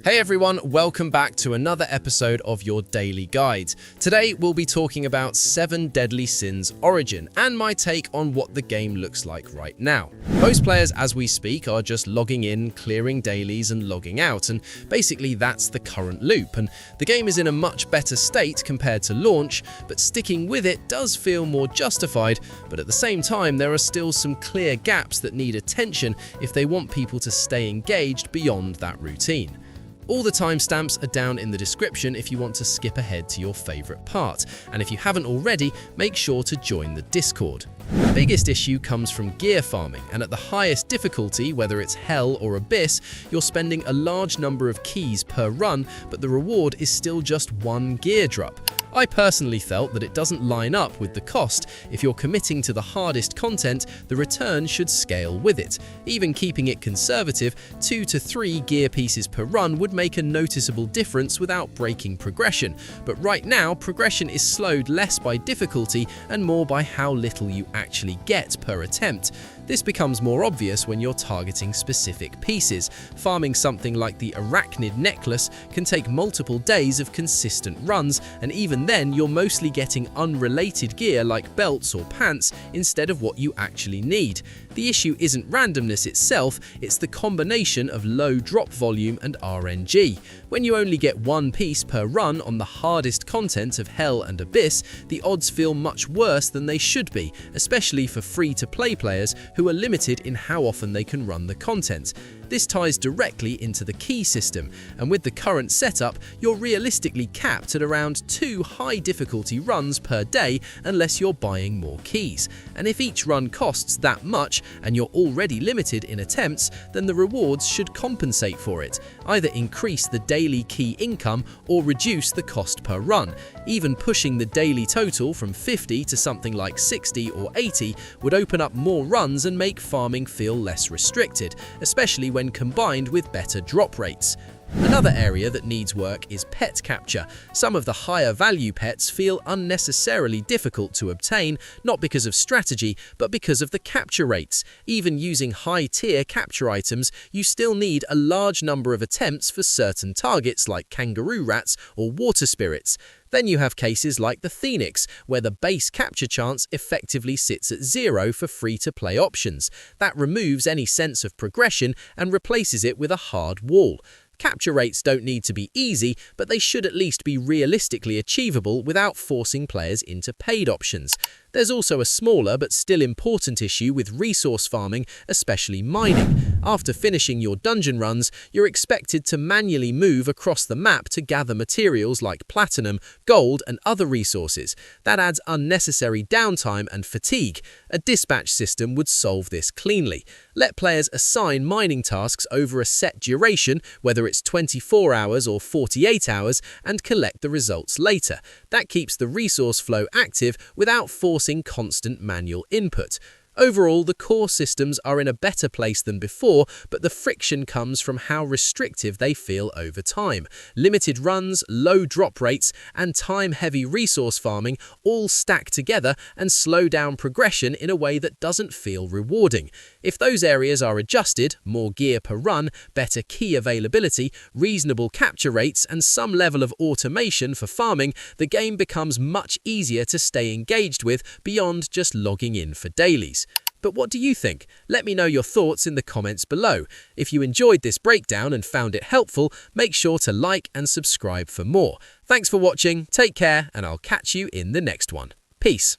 Hey everyone, welcome back to another episode of your Daily Guide. Today we'll be talking about 7 Deadly Sins Origin and my take on what the game looks like right now. Most players as we speak are just logging in, clearing dailies and logging out, and basically that's the current loop, and the game is in a much better state compared to launch, but sticking with it does feel more justified, but at the same time there are still some clear gaps that need attention if they want people to stay engaged beyond that routine. All the timestamps are down in the description if you want to skip ahead to your favourite part, and if you haven't already, make sure to join the Discord. The biggest issue comes from gear farming, and at the highest difficulty, whether it's Hell or Abyss, you're spending a large number of keys per run, but the reward is still just 1 gear drop. I personally felt that it doesn't line up with the cost. If you're committing to the hardest content, the return should scale with it. Even keeping it conservative, 2 to 3 gear pieces per run would make a noticeable difference without breaking progression. But right now, progression is slowed less by difficulty and more by how little you actually get per attempt. This becomes more obvious when you're targeting specific pieces. Farming something like the Arachnid necklace can take multiple days of consistent runs, and even then you're mostly getting unrelated gear like belts or pants instead of what you actually need. The issue isn't randomness itself, it's the combination of low drop volume and RNG. When you only get 1 piece per run on the hardest content of Hell and Abyss, the odds feel much worse than they should be, especially for free-to-play players who are limited in how often they can run the content. This ties directly into the key system, and with the current setup, you're realistically capped at around 2 high difficulty runs per day unless you're buying more keys. And if each run costs that much and you're already limited in attempts, then the rewards should compensate for it, either increase the daily key income or reduce the cost per run. Even pushing the daily total from 50 to something like 60 or 80 would open up more runs and make farming feel less restricted, especially when combined with better drop rates. Another area that needs work is pet capture. Some of the higher value pets feel unnecessarily difficult to obtain, not because of strategy, but because of the capture rates. Even using high-tier capture items, you still need a large number of attempts for certain targets like kangaroo rats or water spirits. Then you have cases like the Phoenix, where the base capture chance effectively sits at 0 for free-to-play options. That removes any sense of progression and replaces it with a hard wall. Capture rates don't need to be easy, but they should at least be realistically achievable without forcing players into paid options. There's also a smaller but still important issue with resource farming, especially mining. After finishing your dungeon runs, you're expected to manually move across the map to gather materials like platinum, gold, and other resources. That adds unnecessary downtime and fatigue. A dispatch system would solve this cleanly. Let players assign mining tasks over a set duration, whether it's 24 hours or 48 hours, and collect the results later. That keeps the resource flow active without forcing constant manual input. Overall, the core systems are in a better place than before, but the friction comes from how restrictive they feel over time. Limited runs, low drop rates, and time-heavy resource farming all stack together and slow down progression in a way that doesn't feel rewarding. If those areas are adjusted, more gear per run, better key availability, reasonable capture rates, and some level of automation for farming, the game becomes much easier to stay engaged with beyond just logging in for dailies. But what do you think? Let me know your thoughts in the comments below. If you enjoyed this breakdown and found it helpful, make sure to like and subscribe for more. Thanks for watching, take care, and I'll catch you in the next one. Peace.